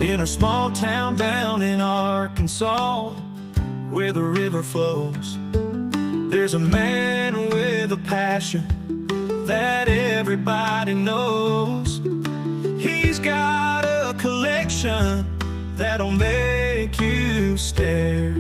in a small town down in Arkansas, where the river flows. There's a man with a passion that everybody knows. He's got a collection that'll make you stare.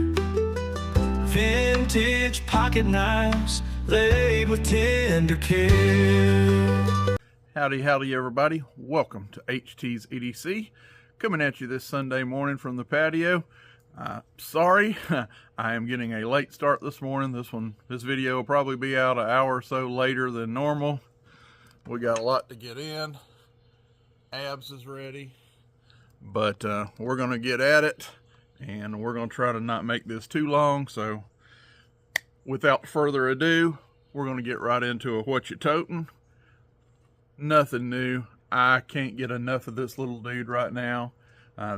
Vintage pocket knives laid with tender care. Howdy everybody, welcome to HT's EDC, coming at you this Sunday morning from the patio. Sorry, I am getting a late start this morning. This video will probably be out an hour or so later than normal. We got a lot to get in. Abs is ready, but we're gonna get at it, and we're gonna try to not make this too long. So without further ado, we're gonna get right into a what you toting. Nothing new. I can't get enough of this little dude right now.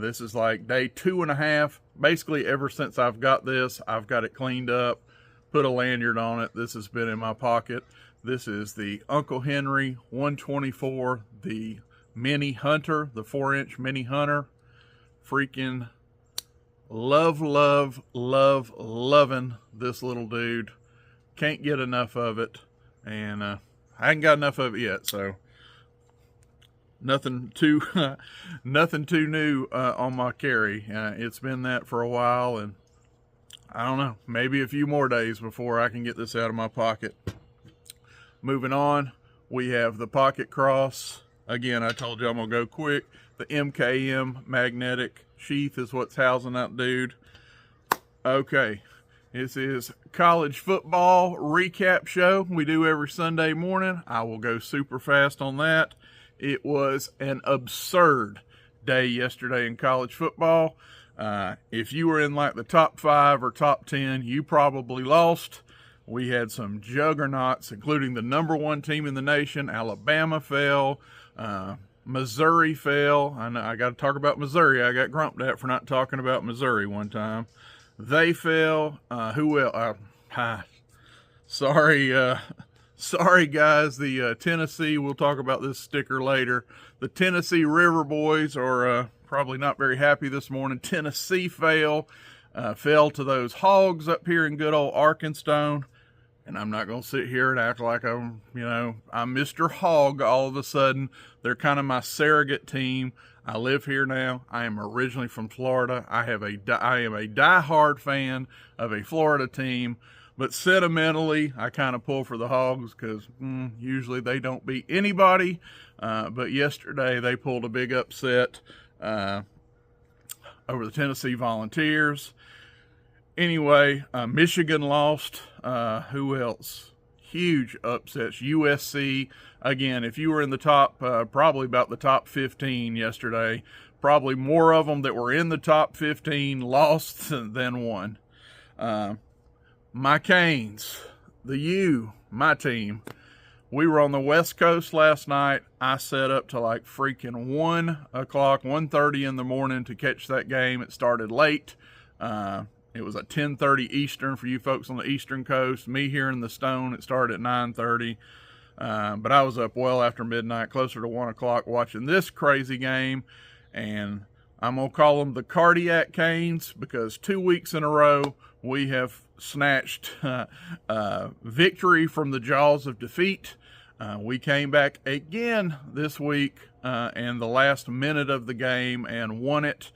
This is like day 2.5. Basically, ever since I've got this, I've got it cleaned up, put a lanyard on it. This has been in my pocket. This is the Uncle Henry 124, the Mini Hunter, the 4-inch Mini Hunter. Freaking loving this little dude. Can't get enough of it, and I ain't got enough of it yet, so nothing too new on my carry. It's been that for a while, and I don't know, maybe a few more days before I can get this out of my pocket. Moving on, we have the Pocket Cross. Again, I told you I'm gonna go quick. The MKM magnetic sheath is what's housing that dude. Okay, this is college football recap show we do every Sunday morning. I will go super fast on that. It was an absurd day yesterday in college football. If you were in like the top 5 or top 10, you probably lost. We had some juggernauts, including the #1 team in the nation. Alabama fell. Missouri fell. I know I got to talk about Missouri. I got grumped at for not talking about Missouri one time. They fell. Who else? Sorry guys, the Tennessee, we'll talk about this sticker later. The Tennessee River Boys are probably not very happy this morning. Tennessee fell to those Hogs up here in good old Arkansas. And I'm not going to sit here and act like I'm Mr. Hog all of a sudden. They're kind of my surrogate team. I live here now. I am originally from Florida. I am a diehard fan of a Florida team. But sentimentally, I kind of pull for the Hogs because usually they don't beat anybody. But yesterday they pulled a big upset over the Tennessee Volunteers. Anyway, Michigan lost. Who else? Huge upsets. USC. Again, if you were in the top, probably about the top 15 yesterday, probably more of them that were in the top 15 lost than won. My Canes, my team, we were on the West Coast last night. I set up to like freaking 1:30 in the morning to catch that game. It started late. It was at 10:30 Eastern for you folks on the Eastern Coast. Me here in the Stone, it started at 9:30. But I was up well after midnight, closer to 1 o'clock, watching this crazy game. And I'm going to call them the Cardiac Canes because 2 weeks in a row, we have snatched victory from the jaws of defeat. We came back again this week in the last minute of the game and won it.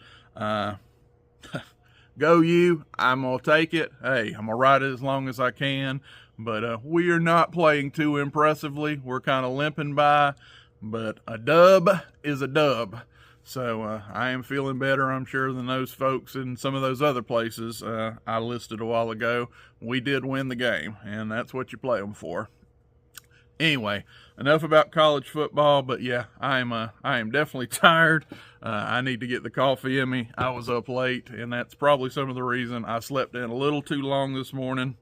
Go you. I'm going to take it. Hey, I'm going to ride it as long as I can. But we are not playing too impressively. We're kind of limping by. But a dub is a dub. So I am feeling better, I'm sure, than those folks in some of those other places I listed a while ago. We did win the game, and that's what you play them for. Anyway, enough about college football, but yeah, I am definitely tired. I need to get the coffee in me. I was up late, and that's probably some of the reason I slept in a little too long this morning.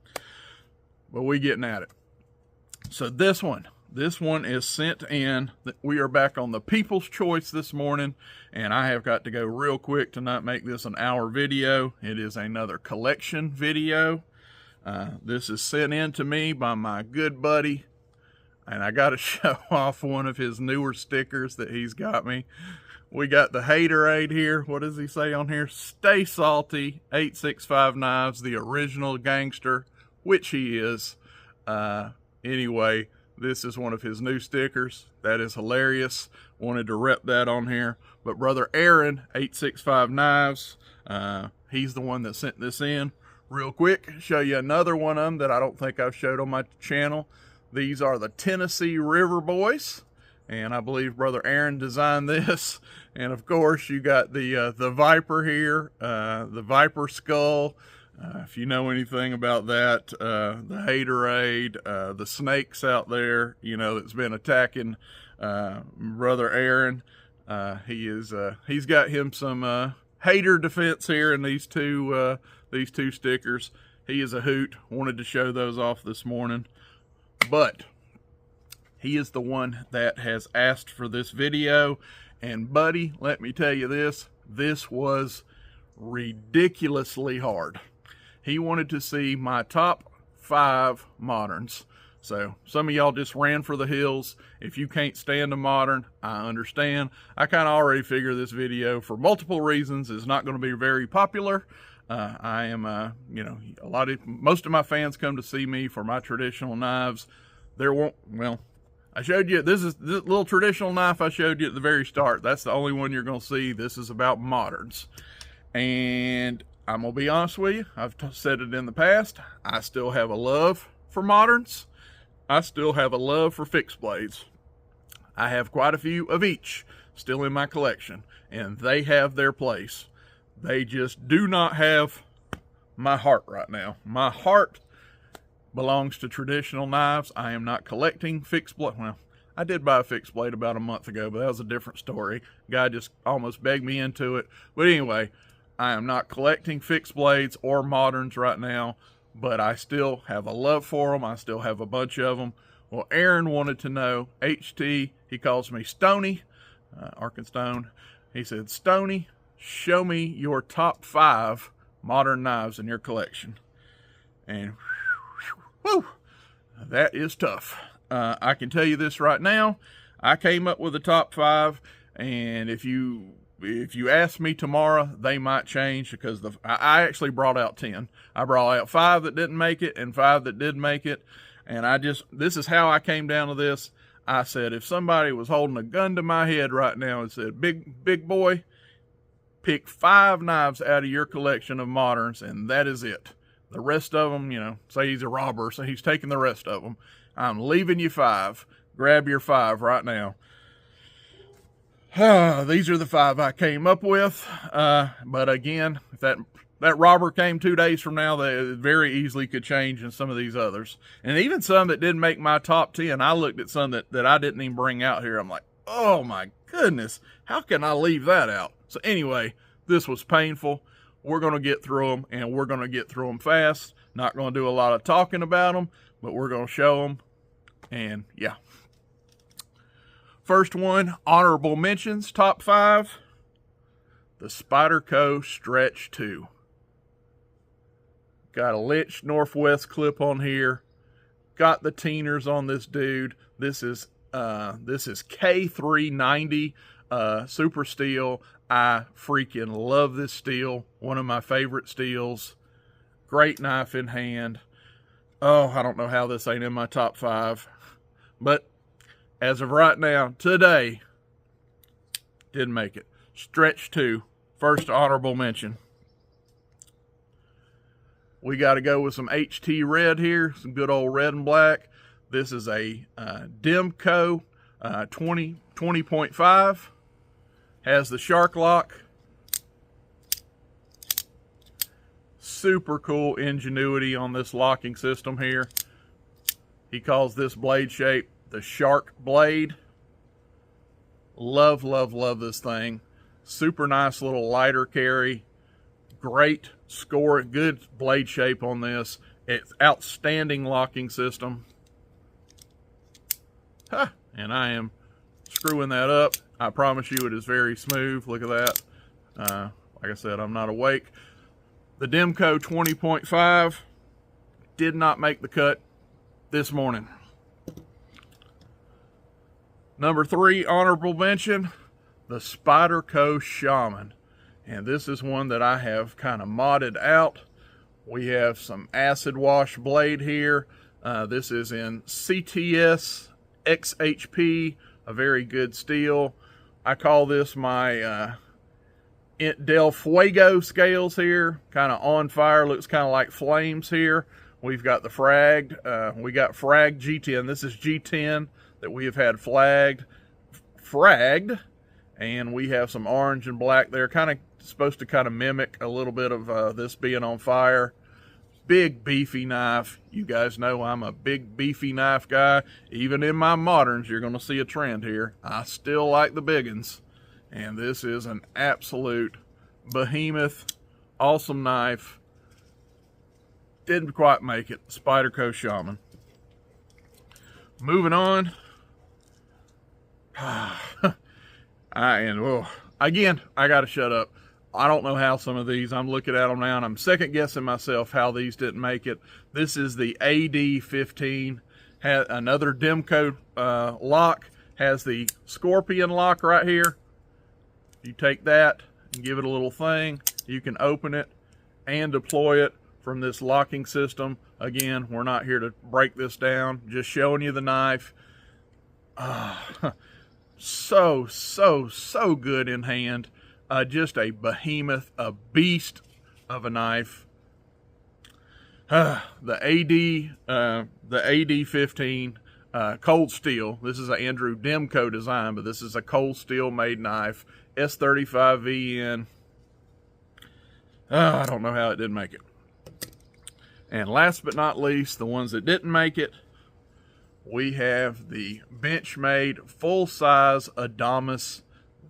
But we getting at it. So this one is sent in. We are back on the People's Choice this morning, and I have got to go real quick to not make this an hour video. It is another collection video. This is sent in to me by my good buddy, and I got to show off one of his newer stickers that he's got me. We got the Haterade here. What does he say on here? Stay salty, 865 Knives, the original gangster, which he is. Anyway, this is one of his new stickers. That is hilarious. Wanted to rep that on here. But brother Aaron, 865 Knives, he's the one that sent this in. Real quick, show you another one of them that I don't think I've showed on my channel. These are the Tennessee River Boys, and I believe brother Aaron designed this. And of course, you got the Viper here, the Viper skull. If you know anything about that, the Haterade, the snakes out there, you know, that's been attacking brother Aaron. He's got him some hater defense here in these two stickers. He is a hoot. Wanted to show those off this morning, but he is the one that has asked for this video. And buddy, let me tell you this was ridiculously hard. He wanted to see my top 5 moderns. So some of y'all just ran for the hills. If you can't stand a modern, I understand. I kind of already figure this video, for multiple reasons, is not going to be very popular. I am, you know, most of my fans come to see me for my traditional knives. Well, I showed you, this little traditional knife I showed you at the very start. That's the only one you're going to see. This is about moderns. And I'm going to be honest with you. I've said it in the past. I still have a love for moderns. I still have a love for fixed blades. I have quite a few of each still in my collection, and they have their place. They just do not have my heart right now. My heart belongs to traditional knives. I am not collecting fixed blade. Well, I did buy a fixed blade about a month ago, but that was a different story. Guy just almost begged me into it. But anyway, I am not collecting fixed blades or moderns right now, but I still have a love for them. I still have a bunch of them. Well, Aaron wanted to know, HT, he calls me Stony, Arkenstone. He said, Stony, show me your top 5 modern knives in your collection. And whew, that is tough. I can tell you this right now. I came up with a top 5, and if you ask me tomorrow, they might change, because I actually brought out 10. I brought out 5 that didn't make it and 5 that did make it. And this is how I came down to this. I said, if somebody was holding a gun to my head right now and said, big boy, pick 5 knives out of your collection of moderns, and that is it. The rest of them, you know, say he's a robber, so he's taking the rest of them. I'm leaving you 5. Grab your 5 right now. These are the 5 I came up with. But again, if that robber came 2 days from now, they very easily could change in some of these others. And even some that didn't make my top 10, I looked at some that I didn't even bring out here. I'm like, oh my goodness, how can I leave that out? So anyway, this was painful. We're going to get through them, and we're going to get through them fast. Not going to do a lot of talking about them, but we're going to show them. And yeah. First one, honorable mentions, top 5. The Spyderco Stretch 2. Got a Litch Northwest clip on here. Got the Teeners on this dude. This is K390 super steel. I freaking love this steel. One of my favorite steels. Great knife in hand. Oh, I don't know how this ain't in my top 5. But as of right now, today, didn't make it. Stretch 2, first honorable mention. We got to go with some HT red here, some good old red and black. This is a Demco 20.5. Has the shark lock. Super cool ingenuity on this locking system here. He calls this blade shape the shark blade. Love, love, love this thing. Super nice little lighter carry. Great score, good blade shape on this. It's outstanding locking system. And I am screwing that up. I promise you it is very smooth. Look at that. Like I said, I'm not awake. The Demco 20.5 did not make the cut this morning. Number 3 honorable mention, the Spyderco Shaman. And this is one that I have kind of modded out. We have some acid wash blade here. This is in CTS XHP, a very good steel. I call this my Del Fuego scales here, kind of on fire, looks kind of like flames here. We've got the fragged, we got fragged G10. This is G10 that we have had fragged, and we have some orange and black there, kind of supposed to kind of mimic a little bit of this being on fire. Big beefy knife. You guys know I'm a big beefy knife guy. Even in my moderns, you're going to see a trend here. I still like the big ones. And this is an absolute behemoth, awesome knife. Didn't quite make it. Spyderco Shaman. Moving on. Again, I got to shut up. I don't know how some of these, I'm looking at them now and I'm second guessing myself how these didn't make it. This is the AD15, had another Demco lock, has the Scorpion lock right here. You take that and give it a little thing. You can open it and deploy it from this locking system. Again, we're not here to break this down, just showing you the knife. So good in hand. Just a behemoth, a beast of a knife. The AD15 cold steel. This is an Andrew Demco design, but this is a cold steel made knife. S35VN. I don't know how it didn't make it. And last but not least, the ones that didn't make it, we have the Benchmade full-size Adamas.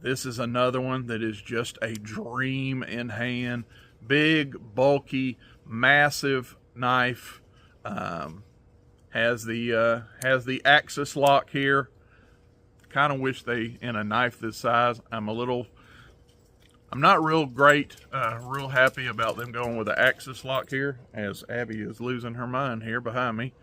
This is another one that is just a dream in hand. Big, bulky, massive knife. Has the axis lock here. Kind of wish they, in a knife this size, I'm not real happy about them going with the axis lock here, as Abby is losing her mind here behind me.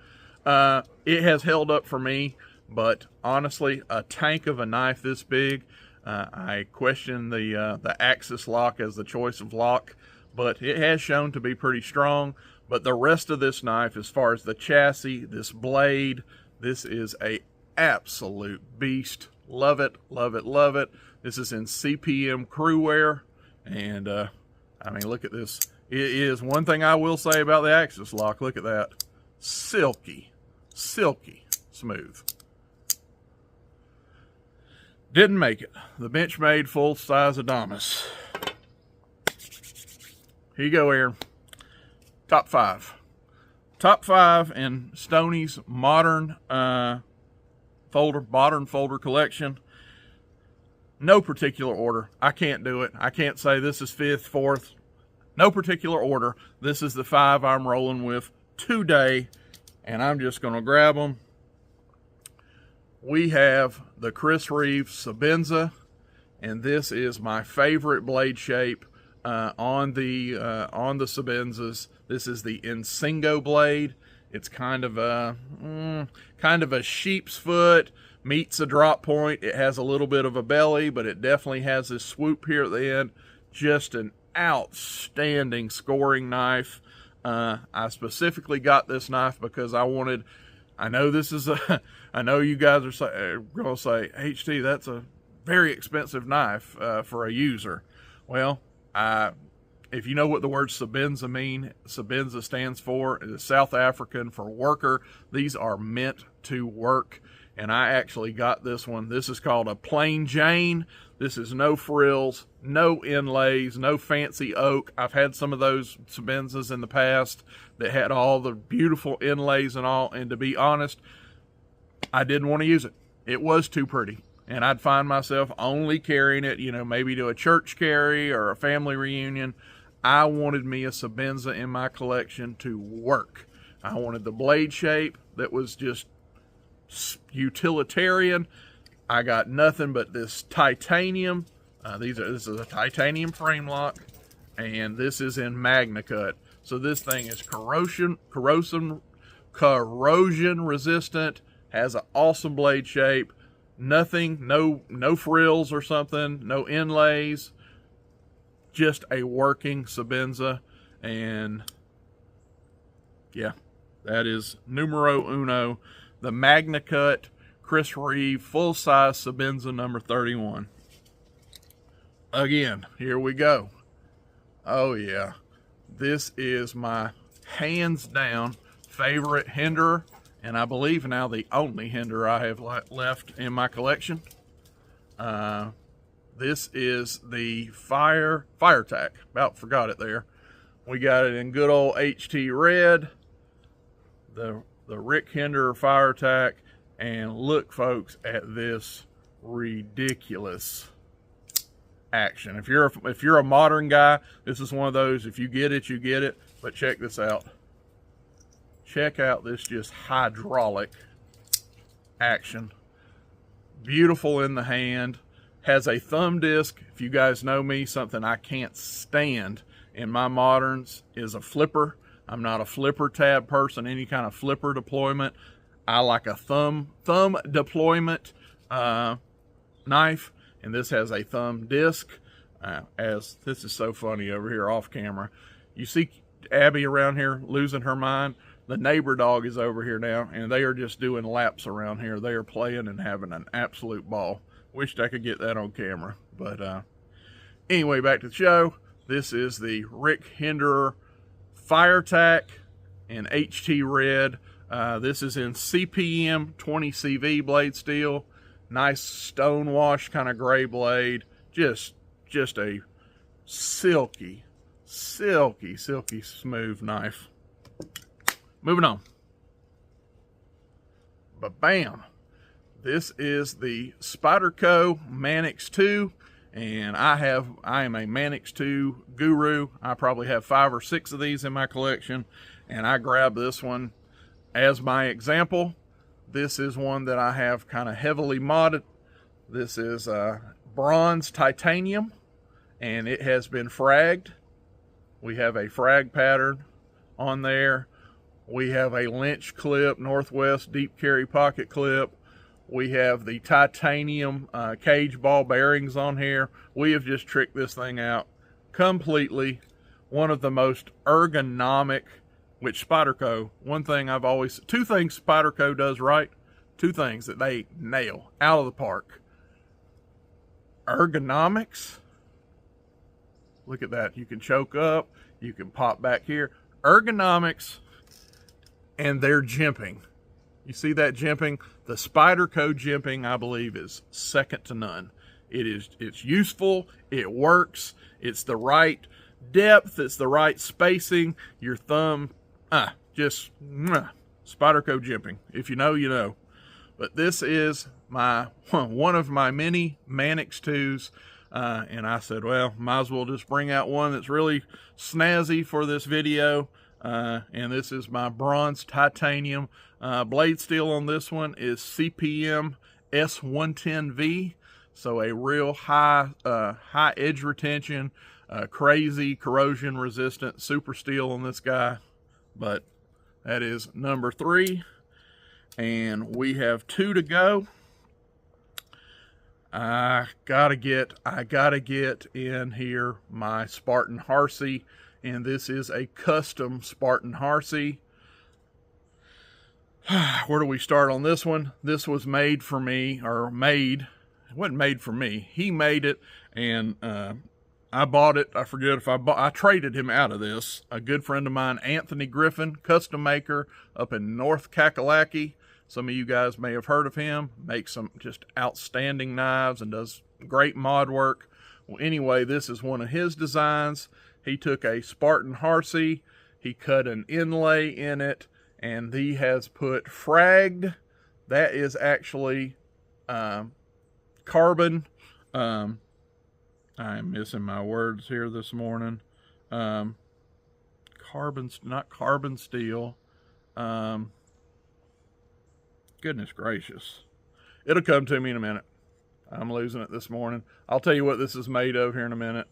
It has held up for me, but honestly, a tank of a knife this big, I question the axis lock as the choice of lock, but it has shown to be pretty strong. But the rest of this knife, as far as the chassis, this blade, this is a absolute beast. Love it, love it, love it. This is in CPM crew wear, and I mean, look at this. It is one thing I will say about the axis lock. Look at that. Silky, silky smooth. Didn't make it. The Benchmade full-size Adamas. Here you go, Aaron. Top 5. Top 5 in Stoney's modern folder collection. No particular order. I can't do it. I can't say this is 5th, 4th. No particular order. This is the 5 I'm rolling with today, and I'm just going to grab them. We have the Chris Reeves Sabenza, and this is my favorite blade shape on the Sabenzas. This is the Insingo blade. It's kind of a sheep's foot meets a drop point. It has a little bit of a belly, but it definitely has this swoop here at the end. Just an outstanding scoring knife. I specifically got this knife because I know you guys are going to say, HT, that's a very expensive knife for a user. Well, if you know what the word Sabenza mean, Sabenza stands for South African for worker. These are meant to work. And I actually got this one. This is called a plain Jane. This is no frills, no inlays, no fancy oak. I've had some of those Sabenzas in the past that had all the beautiful inlays and all. And to be honest, I didn't want to use it. It was too pretty. And I'd find myself only carrying it, maybe to a church carry or a family reunion. I wanted me a Sabenza in my collection to work. I wanted the blade shape that was just utilitarian. I got nothing but this titanium. This is a titanium frame lock, and this is in Magna Cut. So this thing is corrosion resistant, has an awesome blade shape. Nothing, no frills or something, no inlays, just a working Sebenza. And yeah, that is numero uno, the Magna Cut Chris Reeve full-size Sebenza number 31. Again, here we go. Oh yeah, this is my hands down favorite Hinderer, and I believe now the only Hinderer I have left in my collection. This is the Fire Tack. About forgot it there. We got it in good old HT red, the Rick Hinderer Fire Tack, and look, folks, at this ridiculous action. If you're a modern guy, this is one of those, if you get it, you get it. But check this out. Check out this just hydraulic action. Beautiful in the hand. Has a thumb disc. If you guys know me, something I can't stand in my moderns is a flipper. I'm not a flipper tab person, any kind of flipper deployment. I like a thumb deployment knife, and this has a thumb disc. As this is so funny over here off camera. You see Abby around here losing her mind. The neighbor dog is over here now, and they are just doing laps around here. They are playing and having an absolute ball. Wished I could get that on camera. But anyway, back to the show. This is the Rick Hinderer Fire Tack in HT red. This is in CPM 20CV blade steel. Nice stone wash kind of gray blade. Just a silky smooth knife. Moving on. But bam. This is the Spyderco Manix 2, and I am a Manix 2 guru. I probably have 5 or 6 of these in my collection, and I grabbed this one as my example. This is one that I have kind of heavily modded. This is bronze titanium, and it has been fragged. We have a frag pattern on there. We have a Lynch clip, Northwest deep carry pocket clip. We have the titanium cage ball bearings on here. We have just tricked this thing out completely. One of the most ergonomic, which Spyderco, two things Spyderco does right, two things that they nail out of the park. Ergonomics. Look at that. You can choke up. You can pop back here. Ergonomics and their jimping. You see that jimping? The Spyderco jimping, I believe, is second to none. It's useful. It works. It's the right depth. It's the right spacing. Your thumb, Spyderco jimping. If you know, you know. But this is one of my many Manix 2s. And I said, well, might as well just bring out one that's really snazzy for this video. And this is my bronze titanium. Blade steel on this one is CPM S110V. So a real high edge retention, crazy corrosion resistant super steel on this guy. But that is number 3. And we have 2 to go. I gotta get in here my Spartan Harsey, and this is a custom Spartan Harsey. Where do we start on this one? This was made for me, it wasn't made for me. He made it, and I bought it. I forget if I traded him out of this. A good friend of mine, Anthony Griffin, custom maker up in North Kakalaki. Some of you guys may have heard of him. Makes some just outstanding knives and does great mod work. Well, anyway, this is one of his designs. He took a Spartan Harsey. He cut an inlay in it, and he has put fragged. That is actually carbon. I'm missing my words here this morning. Not carbon steel. Goodness gracious. It'll come to me in a minute. I'm losing it this morning. I'll tell you what this is made of here in a minute.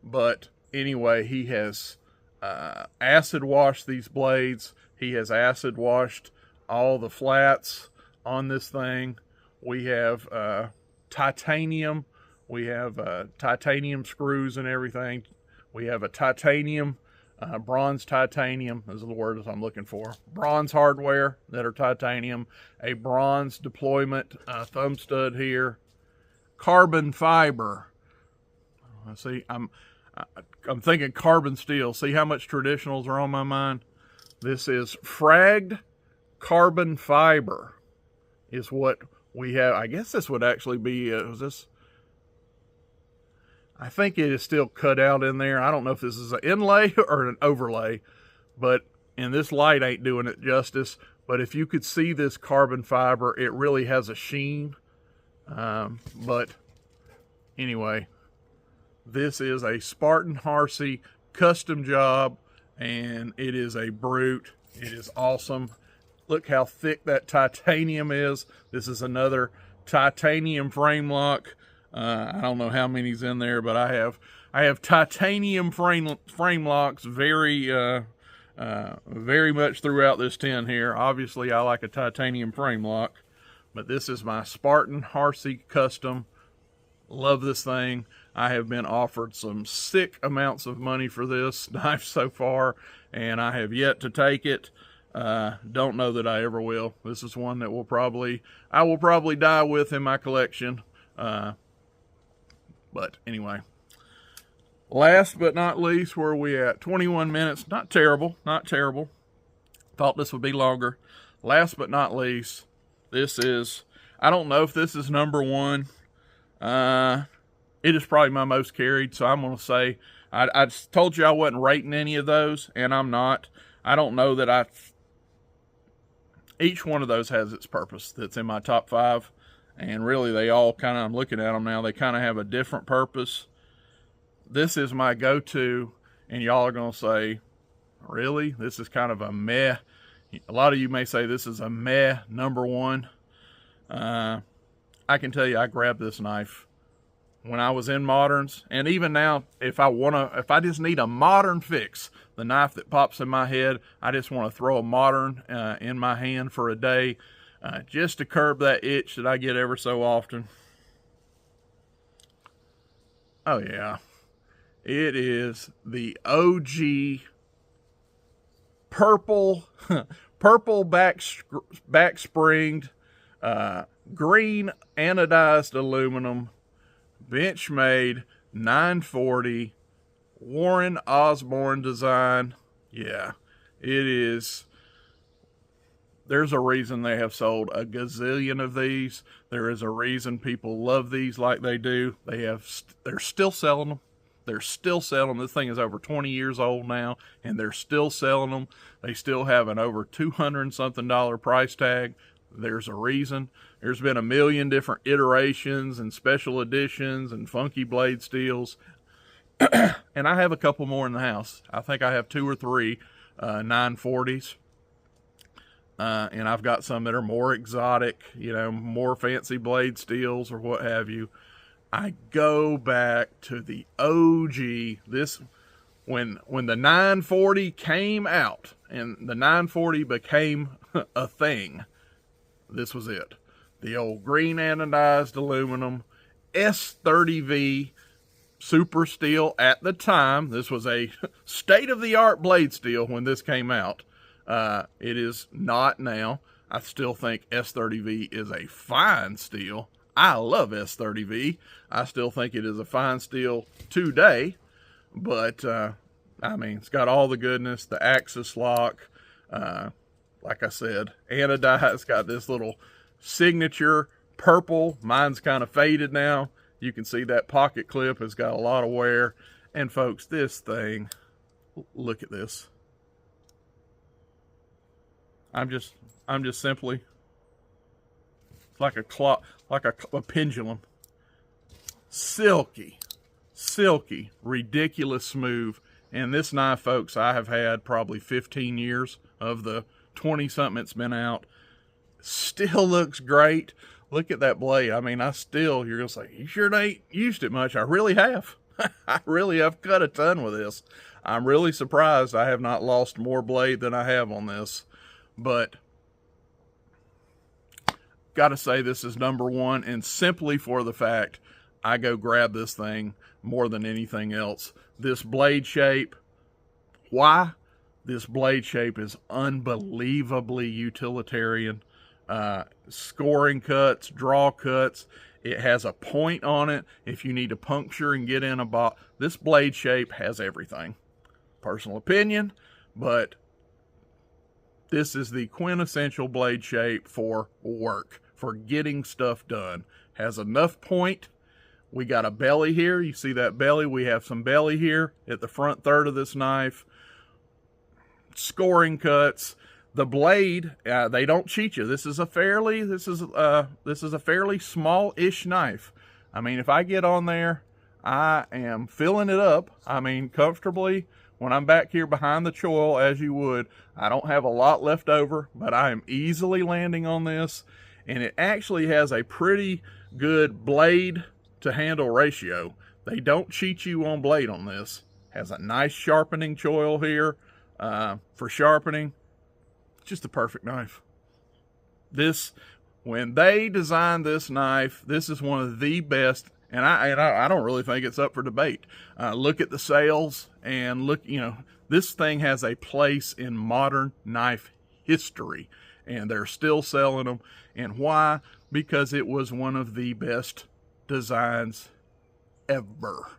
But anyway, he has acid washed these blades. He has acid washed all the flats on this thing. We have titanium. We have titanium screws and everything. We have a titanium, bronze titanium is the word I'm looking for. Bronze hardware that are titanium. A bronze deployment thumb stud here. Carbon fiber. See, I'm thinking carbon steel. See how much traditionals are on my mind? This is fragged carbon fiber is what we have. I guess this would actually be, was this? I think it is still cut out in there. I don't know if this is an inlay or an overlay, but and this light ain't doing it justice. But if you could see this carbon fiber, it really has a sheen. But anyway, this is a Spartan Harsey custom job, and it is a brute. It is awesome. Look how thick that titanium is. This is another titanium frame lock. I don't know how many's in there, but I have titanium frame locks very much throughout this tin here. Obviously, I like a titanium frame lock, but this is my Spartan Harsey custom. Love this thing. I have been offered some sick amounts of money for this knife so far, and I have yet to take it. Don't know that I ever will. This is one that I will probably die with in my collection. But anyway, last but not least, where are we at? 21 minutes. Not terrible. Not terrible. Thought this would be longer. Last but not least, this is, I don't know if this is number one. It is probably my most carried, so I'm going to say, I told you I wasn't rating any of those, and I'm not. I don't know that each one of those has its purpose that's in my top 5. And really, they all kind of, I'm looking at them now, they kind of have a different purpose. This is my go-to, and y'all are going to say, really? This is kind of a meh. A lot of you may say this is a meh number one. I can tell you I grabbed this knife when I was in moderns, and even now, if I just need a modern fix, the knife that pops in my head, I just want to throw a modern in my hand for a day, just to curb that itch that I get ever so often. Oh yeah, it is the OG purple back springed green anodized aluminum Benchmade 940 Warren Osborne design. Yeah, it is. There's a reason they have sold a gazillion of these. There is a reason people love these like they do. They're still selling them. They're still selling them. This thing is over 20 years old now, and they're still selling them. They still have an over $200 and something price tag. There's a reason. There's been a million different iterations and special editions and funky blade steels. And I have a couple more in the house. I think I have 2 or 3 940s. And I've got some that are more exotic, more fancy blade steels or what have you. I go back to the OG. When the 940 came out and the 940 became a thing, this was it. The old green anodized aluminum S30V super steel at the time. This was a state-of-the-art blade steel when this came out. It is not now. I still think S30V is a fine steel. I love S30V. I still think it is a fine steel today, but it's got all the goodness, the axis lock, like I said, anodized, got this little signature purple. Mine's kind of faded now. You can see that pocket clip has got a lot of wear. And folks, this thing, look at this. I'm just simply like a clock, like a pendulum. Silky, ridiculous smooth. And this knife, folks, I have had probably 15 years of the 20-something it's been out. Still looks great. Look at that blade. You're going to say, you sure ain't used it much. I really have. I really have cut a ton with this. I'm really surprised I have not lost more blade than I have on this. But Gotta say this is number one, and simply for the fact I go grab this thing more than anything else. This blade shape, why? This blade shape is unbelievably utilitarian. Scoring cuts, draw cuts. It has a point on it if you need to puncture and get in a box. This blade shape has everything. Personal opinion, but this is the quintessential blade shape for work, for getting stuff done. Has enough point. We got a belly here. You see that belly? We have some belly here at the front third of this knife. Scoring cuts. The blade, they don't cheat you. This is a fairly small-ish knife. I mean, if I get on there, I am filling it up. I mean, comfortably. When I'm back here behind the choil, as you would, I don't have a lot left over, but I am easily landing on this, and it actually has a pretty good blade to handle ratio. They don't cheat you on blade on this. Has a nice sharpening choil here for sharpening. Just the perfect knife. When they designed this knife, this is one of the best, and I don't really think it's up for debate. Look at the sales, and look, this thing has a place in modern knife history, and they're still selling them. And why? Because it was one of the best designs ever.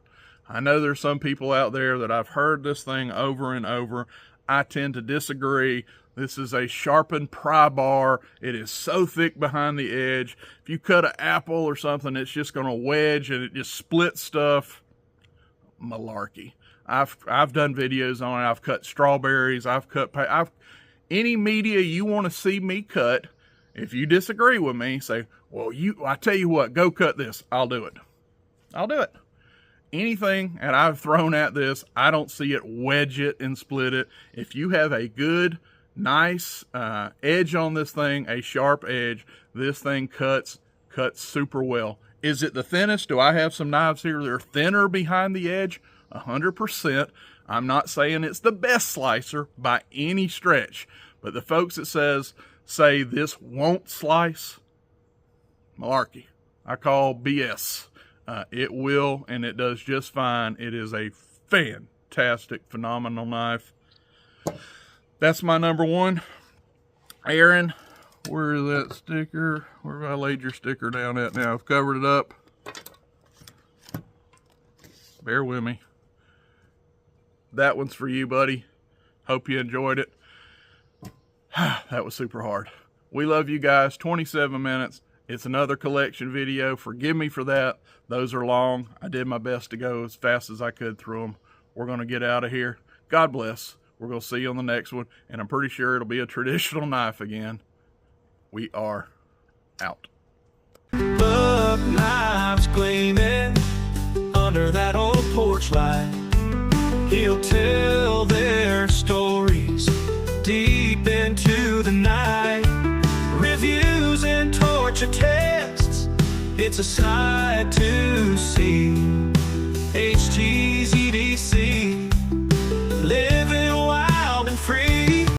I know there's some people out there that I've heard this thing over and over. I tend to disagree. This is a sharpened pry bar. It is so thick behind the edge. If you cut an apple or something, it's just going to wedge and it just splits stuff. Malarkey. I've done videos on it. I've cut strawberries. Any media you want to see me cut. If you disagree with me, say, well, I tell you what, go cut this. I'll do it. I'll do it. Anything that I've thrown at this, I don't see it wedge it and split it. If you have a good, nice edge on this thing, a sharp edge, this thing cuts super well. Is it the thinnest? Do I have some knives here that are thinner behind the edge? 100%. I'm not saying it's the best slicer by any stretch, but the folks that say this won't slice, malarkey. I call BS. It will, and it does just fine. It is a fantastic, phenomenal knife. That's my number one. Aaron, where is that sticker? Where have I laid your sticker down at now? I've covered it up. Bear with me. That one's for you, buddy. Hope you enjoyed it. That was super hard. We love you guys. 27 minutes. It's another collection video. Forgive me for that. Those are long. I did my best to go as fast as I could through them. We're going to get out of here. God bless. We're going to see you on the next one. And I'm pretty sure it'll be a traditional knife again. We are out. Buck knives gleaming under that old porch light. He'll tell their stories deep into the night. Reviews and torture tests, it's a sight to see. HT's